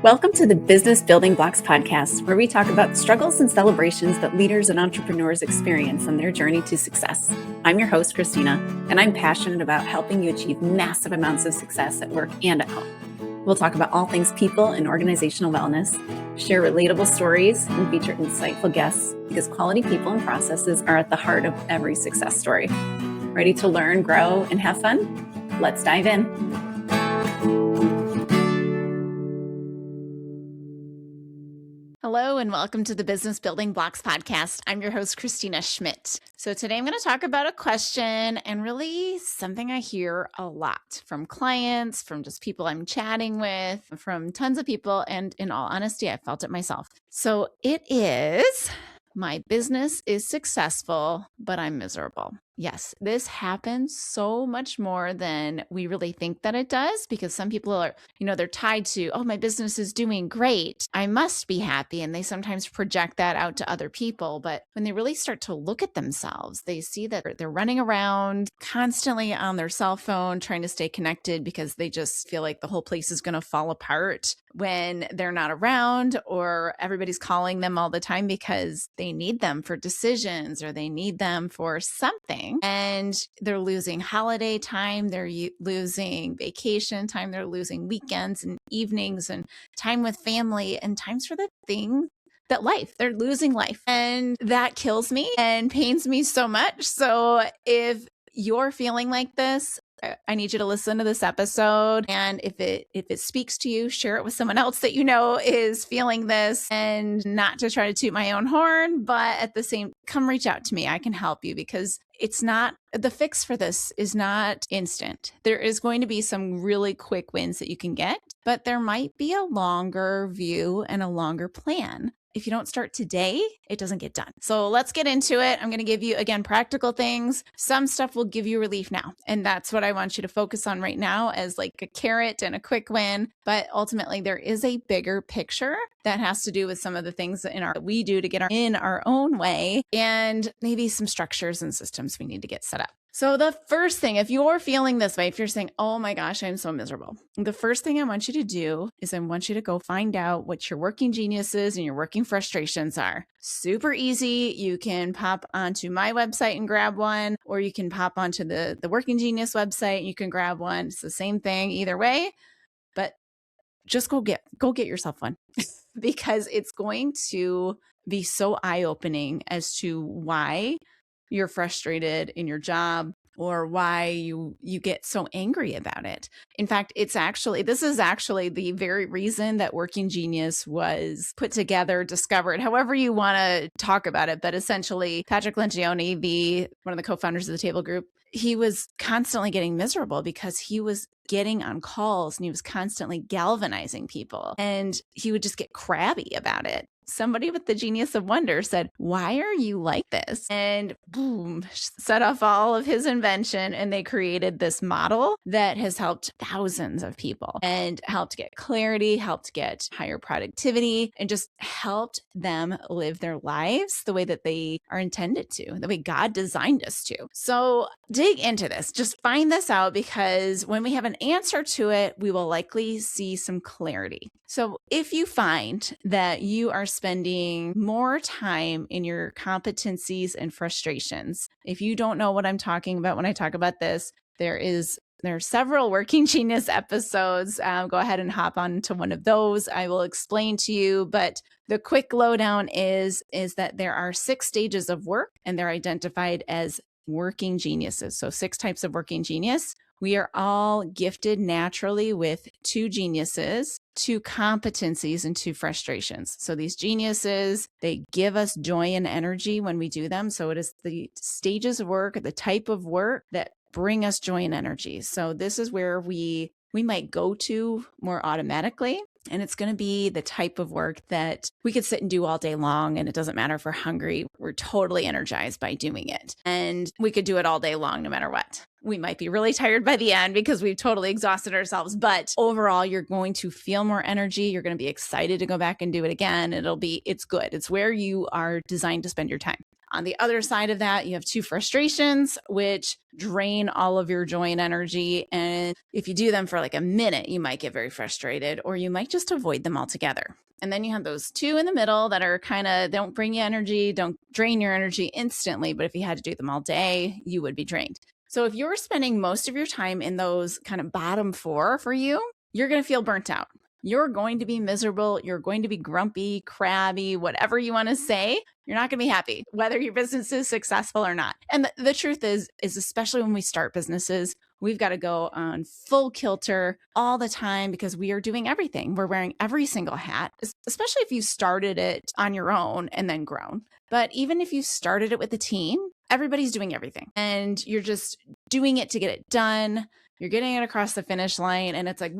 Welcome to the Business Building Blocks podcast, where we talk about the struggles and celebrations that leaders and entrepreneurs experience on their journey to success. I'm your host, Kristina, and I'm passionate about helping you achieve massive amounts of success at work and at home. We'll talk about all things people and organizational wellness, share relatable stories, and feature insightful guests because quality people and processes are at the heart of every success story. Ready to learn, grow, and have fun? Let's dive in. Hello and welcome to the Business Building Blocks podcast. I'm your host, Kristina Schmitt. So today I'm going to talk about a question and really something I hear a lot from clients, from just people I'm chatting with, from tons of people. And in all honesty, I felt it myself. So it is, my business is successful, but I'm miserable. Yes, this happens so much more than we really think that it does, because some people are, they're tied to, oh, my business is doing great, I must be happy. And they sometimes project that out to other people. But when they really start to look at themselves, they see that they're running around constantly on their cell phone, trying to stay connected because they just feel like the whole place is going to fall apart when they're not around, or everybody's calling them all the time because they need them for decisions or they need them for something. And they're losing holiday time, they're losing vacation time, they're losing weekends and evenings and time with family and times for the thing that they're losing life. And that kills me and pains me so much. So if you're feeling like this, I need you to listen to this episode. And if it speaks to you, share it with someone else that you know is feeling this, and not to try to toot my own horn, but at the same, come reach out to me. I can help you, because it's not, the fix for this is not instant. There is going to be some really quick wins that you can get, but there might be a longer view and a longer plan. If you don't start today, it doesn't get done. So let's get into it. I'm going to give you, again, practical things. Some stuff will give you relief now. And that's what I want you to focus on right now, as like a carrot and a quick win. But ultimately, there is a bigger picture that has to do with some of the things that we do to get in our own way, and maybe some structures and systems we need to get set up. So the first thing, if you're feeling this way, if you're saying, oh my gosh, I'm so miserable, the first thing I want you to do is I want you to go find out what your working geniuses and your working frustrations are. Super easy. You can pop onto my website and grab one, or you can pop onto the Working Genius website and you can grab one. It's the same thing either way, but just go get yourself one because it's going to be so eye-opening as to why you're frustrated in your job, or why you get so angry about it. In fact, this is actually the very reason that Working Genius was put together, discovered, however you want to talk about it. But essentially, Patrick Lencioni, one of the co-founders of the Table Group, he was constantly getting miserable because he was getting on calls and he was constantly galvanizing people, and he would just get crabby about it. Somebody with the genius of wonder said, why are you like this? And boom, set off all of his invention. And they created this model that has helped thousands of people and helped get clarity, helped get higher productivity, and just helped them live their lives the way that they are intended to, the way God designed us to. So dig into this, just find this out, because when we have an answer to it, we will likely see some clarity. So if you find that you are spending more time in your competencies and frustrations, if you don't know what I'm talking about when I talk about this, there are several Working Genius episodes. Go ahead and hop on to one of those. I will explain to you, but the quick lowdown is that there are 6 stages of work, and they're identified as working geniuses. So 6 types of working genius. We are all gifted naturally with 2 geniuses, 2 competencies, and 2 frustrations. So these geniuses, they give us joy and energy when we do them. So it is the stages of work, the type of work that bring us joy and energy. So this is where we might go to more automatically. And it's going to be the type of work that we could sit and do all day long. And it doesn't matter if we're hungry, we're totally energized by doing it. And we could do it all day long, no matter what. We might be really tired by the end because we've totally exhausted ourselves. But overall, you're going to feel more energy. You're going to be excited to go back and do it again. It's good. It's where you are designed to spend your time. On the other side of that, you have 2 frustrations, which drain all of your joy and energy. And if you do them for like a minute, you might get very frustrated, or you might just avoid them altogether. And then you have those 2 in the middle that are kind of don't bring you energy, don't drain your energy instantly. But if you had to do them all day, you would be drained. So if you're spending most of your time in those kind of bottom 4 for you, you're going to feel burnt out. You're going to be miserable. You're going to be grumpy, crabby, whatever you want to say. You're not going to be happy, whether your business is successful or not. And the truth is especially when we start businesses, we've got to go on full kilter all the time because we are doing everything. We're wearing every single hat, especially if you started it on your own and then grown. But even if you started it with a team, everybody's doing everything and you're just doing it to get it done. You're getting it across the finish line and it's like,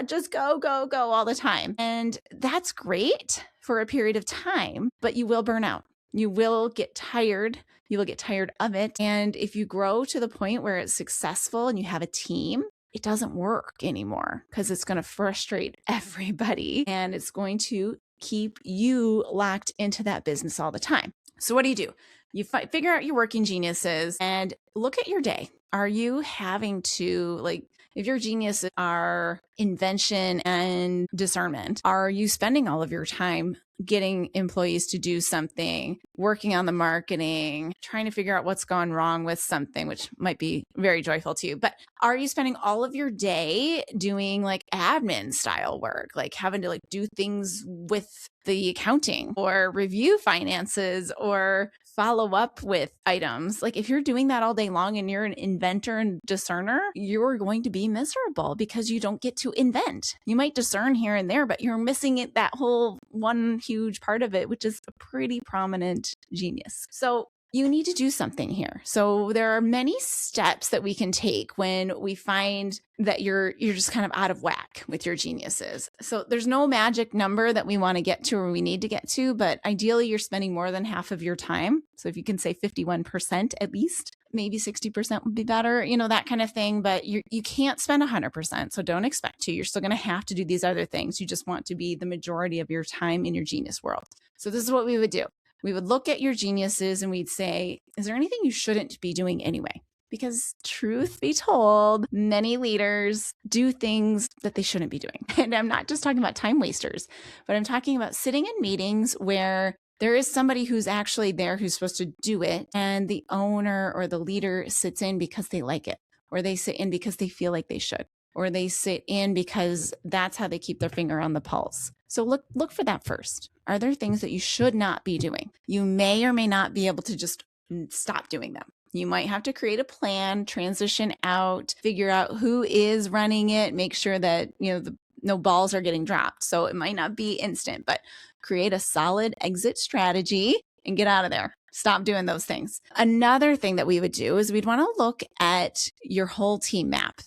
just go, go, go all the time. And that's great for a period of time, but you will burn out. You will get tired. You will get tired of it. And if you grow to the point where it's successful and you have a team, it doesn't work anymore because it's going to frustrate everybody and it's going to keep you locked into that business all the time. So what do? You figure out your working geniuses and look at your day. Are you having to, like, if your geniuses are invention and discernment, are you spending all of your time getting employees to do something, working on the marketing, trying to figure out what's gone wrong with something, which might be very joyful to you? But are you spending all of your day doing like admin style work, like having to like do things with the accounting or review finances or follow up with items? Like if you're doing that all day long and you're an inventor and discerner, you're going to be miserable because you don't get to invent. You might discern here and there, but you're missing it, that whole one huge part of it, which is a pretty prominent genius. So you need to do something here. So there are many steps that we can take when we find that you're just kind of out of whack with your geniuses. So there's no magic number that we want to get to or we need to get to, but ideally you're spending more than half of your time. So if you can say 51% at least, maybe 60% would be better, that kind of thing. But you can't spend 100%. So don't expect to. You're still going to have to do these other things. You just want to be the majority of your time in your genius world. So this is what we would do. We would look at your geniuses and we'd say, is there anything you shouldn't be doing anyway? Because truth be told, many leaders do things that they shouldn't be doing. And I'm not just talking about time wasters, but I'm talking about sitting in meetings where there is somebody who's actually there who's supposed to do it. And the owner or the leader sits in because they like it, or they sit in because they feel like they should, or they sit in because that's how they keep their finger on the pulse. So look for that first. Are there things that you should not be doing? You may or may not be able to just stop doing them. You might have to create a plan, transition out, figure out who is running it, make sure that, no balls are getting dropped. So it might not be instant, but create a solid exit strategy and get out of there. Stop doing those things. Another thing that we would do is we'd want to look at your whole team map.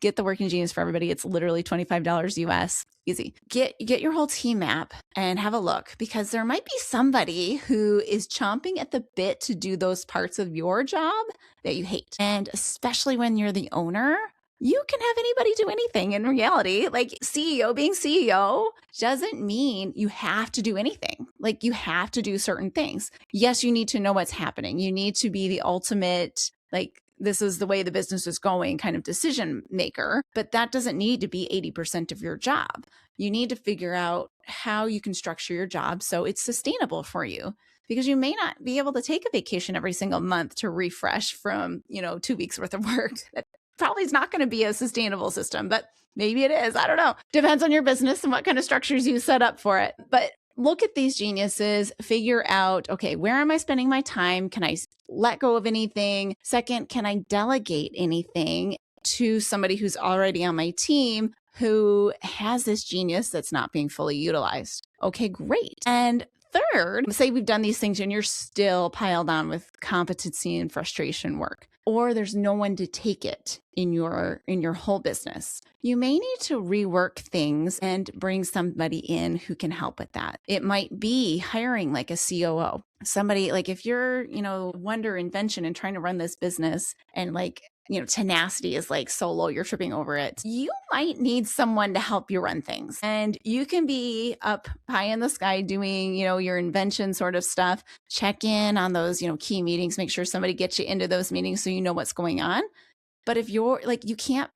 Get the working genius for everybody. It's literally $25 US. Easy. Get your whole team map and have a look, because there might be somebody who is chomping at the bit to do those parts of your job that you hate. And especially when you're the owner, you can have anybody do anything in reality. Like CEO being CEO doesn't mean you have to do anything. Like you have to do certain things. Yes, you need to know what's happening. You need to be the ultimate, like, this is the way the business is going kind of decision maker, but that doesn't need to be 80% of your job. You need to figure out how you can structure your job so it's sustainable for you, because you may not be able to take a vacation every single month to refresh from, 2 weeks worth of work. That probably is not going to be a sustainable system, but maybe it is. I don't know. Depends on your business and what kind of structures you set up for it. But look at these geniuses, figure out, okay, where am I spending my time? Can I let go of anything? Second, can I delegate anything to somebody who's already on my team who has this genius that's not being fully utilized? Okay, great. And third, say we've done these things and you're still piled on with competency and frustration work, or there's no one to take it in your whole business. You may need to rework things and bring somebody in who can help with that. It might be hiring like a COO, somebody like if you're, wonder invention and trying to run this business and like tenacity is like so low, you're tripping over it. You might need someone to help you run things. And you can be up high in the sky doing, your invention sort of stuff. Check in on those, key meetings, make sure somebody gets you into those meetings so you know what's going on. But if you're like,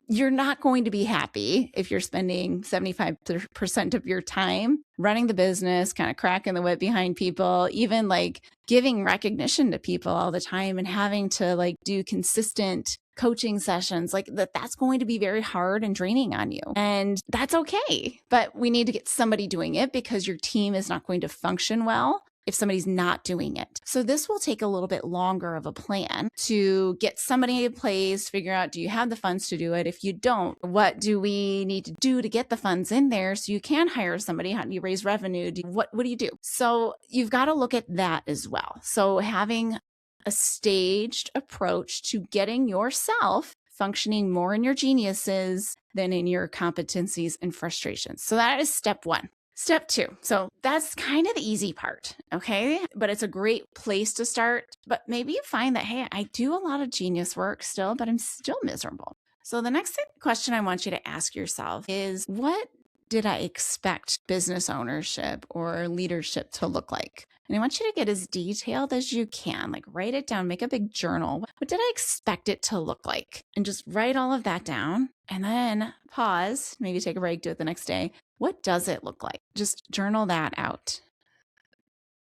you're not going to be happy if you're spending 75% of your time running the business, kind of cracking the whip behind people, even like giving recognition to people all the time and having to like do consistent coaching sessions like that's going to be very hard and draining on you. And that's okay. But we need to get somebody doing it because your team is not going to function well if somebody's not doing it. So this will take a little bit longer of a plan to get somebody in place, figure out, do you have the funds to do it? If you don't, what do we need to do to get the funds in there so you can hire somebody? How do you raise revenue? What do you do? So you've got to look at that as well. So having a staged approach to getting yourself functioning more in your geniuses than in your competencies and frustrations. So that is step one. Step two. So that's kind of the easy part, okay? But it's a great place to start. But maybe you find that, hey, I do a lot of genius work still, but I'm still miserable. So the next question I want you to ask yourself is, what did I expect business ownership or leadership to look like? And I want you to get as detailed as you can, like write it down, make a big journal. What did I expect it to look like? And just write all of that down and then pause, maybe take a break, do it the next day. What does it look like? Just journal that out.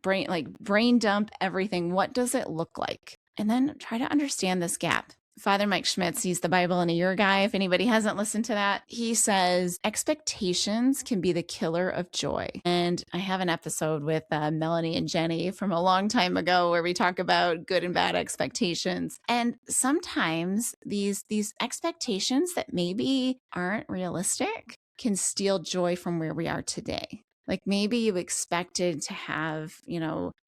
Brain dump everything. What does it look like? And then try to understand this gap. Father Mike Schmitt, he's the Bible in a Year guy. If anybody hasn't listened to that, he says expectations can be the killer of joy. And I have an episode with Melanie and Jenny from a long time ago where we talk about good and bad expectations. And sometimes these expectations that maybe aren't realistic can steal joy from where we are today. Like maybe you expected to have,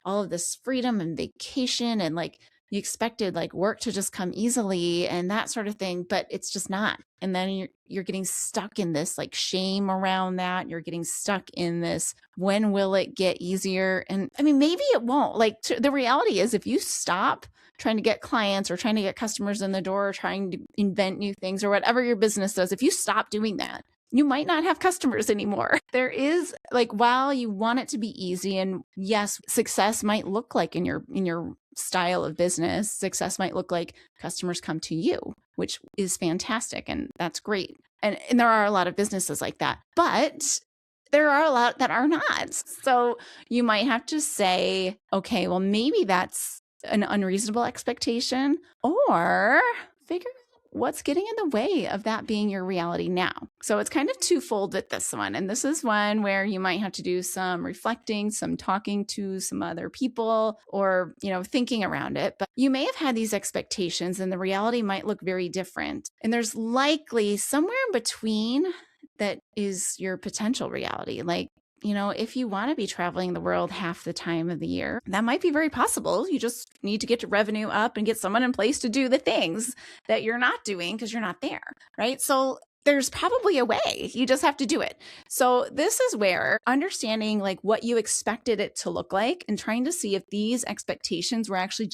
all of this freedom and vacation and like you expected like work to just come easily and that sort of thing, but it's just not. And then you're getting stuck in this like shame around that. You're getting stuck in this, when will it get easier? And I mean, maybe it won't. Like the reality is if you stop trying to get clients or trying to get customers in the door, or trying to invent new things or whatever your business does, if you stop doing that, you might not have customers anymore. There is like, while you want it to be easy, and yes, success might look like in your style of business, success might look like customers come to you, which is fantastic. And that's great. And there are a lot of businesses like that, but there are a lot that are not. So you might have to say, okay, well, maybe that's an unreasonable expectation, or figure what's getting in the way of that being your reality now. So it's kind of twofold with this one. And this is one where you might have to do some reflecting, some talking to some other people, or, thinking around it. But you may have had these expectations and the reality might look very different. And there's likely somewhere in between that is your potential reality. Like, if you want to be traveling the world half the time of the year, that might be very possible. You just need to get your revenue up and get someone in place to do the things that you're not doing because you're not there, right? So there's probably a way. You just have to do it. So this is where understanding like what you expected it to look like and trying to see if these expectations were actually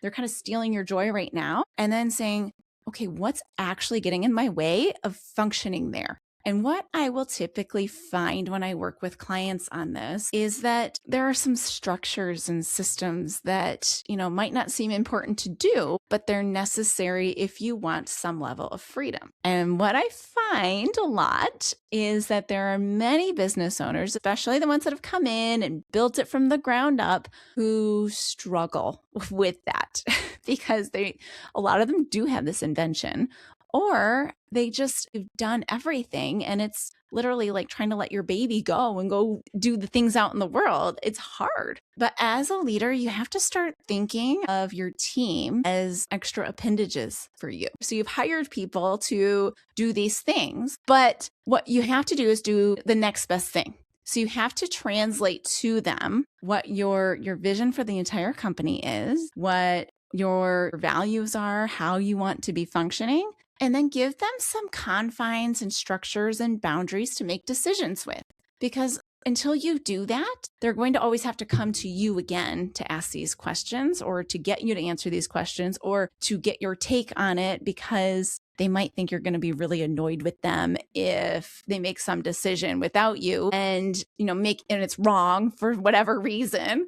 they're kind of stealing your joy right now. And then saying, okay, what's actually getting in my way of functioning there? And what I will typically find when I work with clients on this is that there are some structures and systems that, might not seem important to do, but they're necessary if you want some level of freedom. And what I find a lot is that there are many business owners, especially the ones that have come in and built it from the ground up, who struggle with that because a lot of them do have this invention. Or they just have done everything and it's literally like trying to let your baby go and go do the things out in the world. It's hard. But as a leader, you have to start thinking of your team as extra appendages for you. So you've hired people to do these things, but what you have to do is do the next best thing. So you have to translate to them what your vision for the entire company is, what your values are, how you want to be functioning, and then give them some confines and structures and boundaries to make decisions with. Because until you do that, they're going to always have to come to you again to ask these questions or to get you to answer these questions or to get your take on it, because they might think you're going to be really annoyed with them if they make some decision without you and, and it's wrong for whatever reason.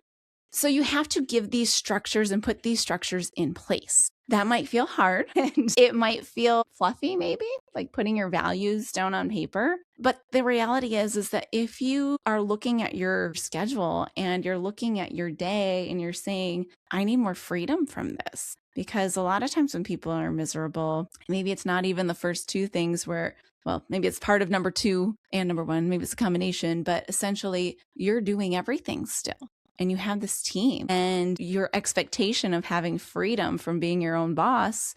So you have to give these structures and put these structures in place. That might feel hard and it might feel fluffy, maybe like putting your values down on paper. But the reality is that if you are looking at your schedule and you're looking at your day and you're saying, I need more freedom from this, because a lot of times when people are miserable, maybe it's not even the first two things maybe it's part of number 2 and number 1, maybe it's a combination, but essentially you're doing everything still. And you have this team, and your expectation of having freedom from being your own boss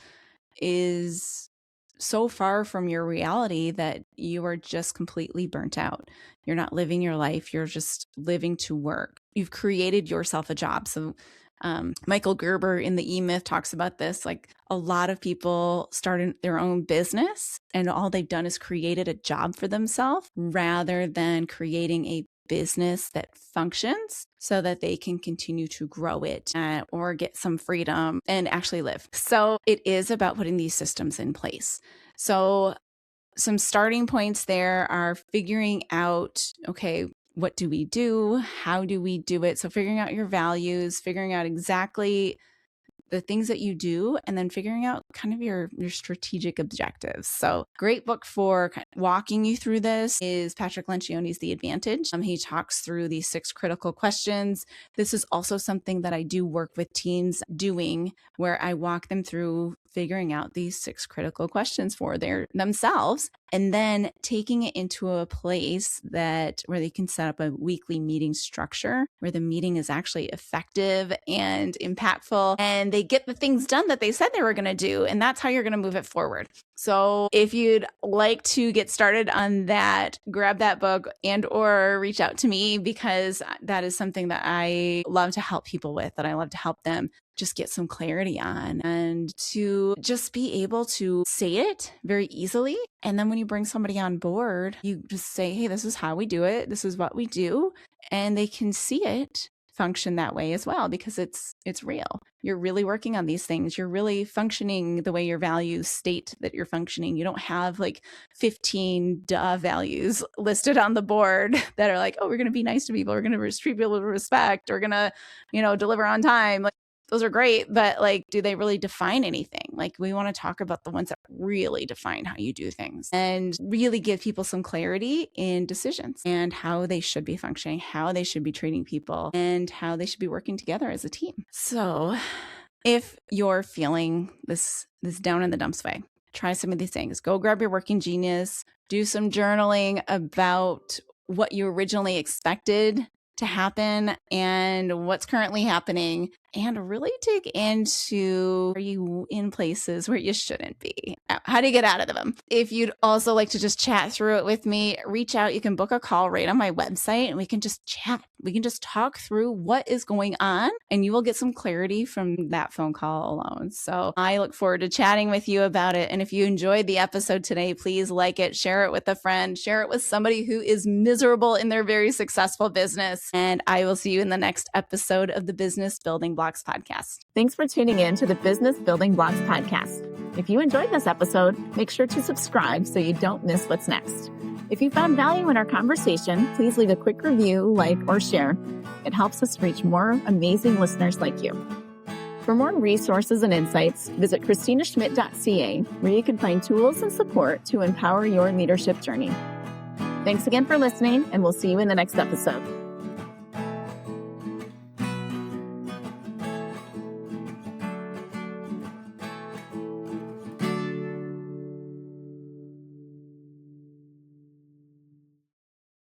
is so far from your reality that you are just completely burnt out. You're not living your life. You're just living to work. You've created yourself a job. So Michael Gerber in the E-Myth talks about this. Like, a lot of people started their own business and all they've done is created a job for themselves rather than creating a business that functions so that they can continue to grow it or get some freedom and actually live. So it is about putting these systems in place. So some starting points there are figuring out, okay, what do we do? How do we do it? So figuring out your values, figuring out exactly the things that you do, and then figuring out kind of your strategic objectives. So great book for walking you through this is Patrick Lencioni's The Advantage. He talks through these 6 critical questions. This is also something that I do work with teams doing, where I walk them through figuring out these 6 critical questions for themselves, and then taking it into a place where they can set up a weekly meeting structure where the meeting is actually effective and impactful, and they get the things done that they said they were going to do. And that's how you're going to move it forward. So if you'd like to get started on that, grab that book or reach out to me, because that is something that I love to help people with, that I love to help them just get some clarity on, and to just be able to say it very easily. And then when you bring somebody on board, you just say, hey, this is how we do it. This is what we do. And they can see it function that way as well, because it's real. You're really working on these things. You're really functioning the way your values state that you're functioning. You don't have like 15 values listed on the board that are like, oh, we're going to be nice to people. We're going to treat people with respect. We're going to, deliver on time. Like, those are great, but like, do they really define anything? Like, we want to talk about the ones that really define how you do things and really give people some clarity in decisions and how they should be functioning, how they should be treating people, and how they should be working together as a team. So if you're feeling this down in the dumps way, try some of these things. Go grab your working genius, do some journaling about what you originally expected to happen and what's currently happening, and really dig into, are you in places where you shouldn't be? How do you get out of them? If you'd also like to just chat through it with me, reach out. You can book a call right on my website and we can just chat. We can just talk through what is going on, and you will get some clarity from that phone call alone. So I look forward to chatting with you about it. And if you enjoyed the episode today, please like it, share it with a friend, share it with somebody who is miserable in their very successful business. And I will see you in the next episode of the Business Building Blocks podcast. Thanks for tuning in to the Business Building Blocks podcast. If you enjoyed this episode, make sure to subscribe so you don't miss what's next. If you found value in our conversation, please leave a quick review, like, or share. It helps us reach more amazing listeners like you. For more resources and insights, visit KristinaSchmitt.ca, where you can find tools and support to empower your leadership journey. Thanks again for listening, and we'll see you in the next episode.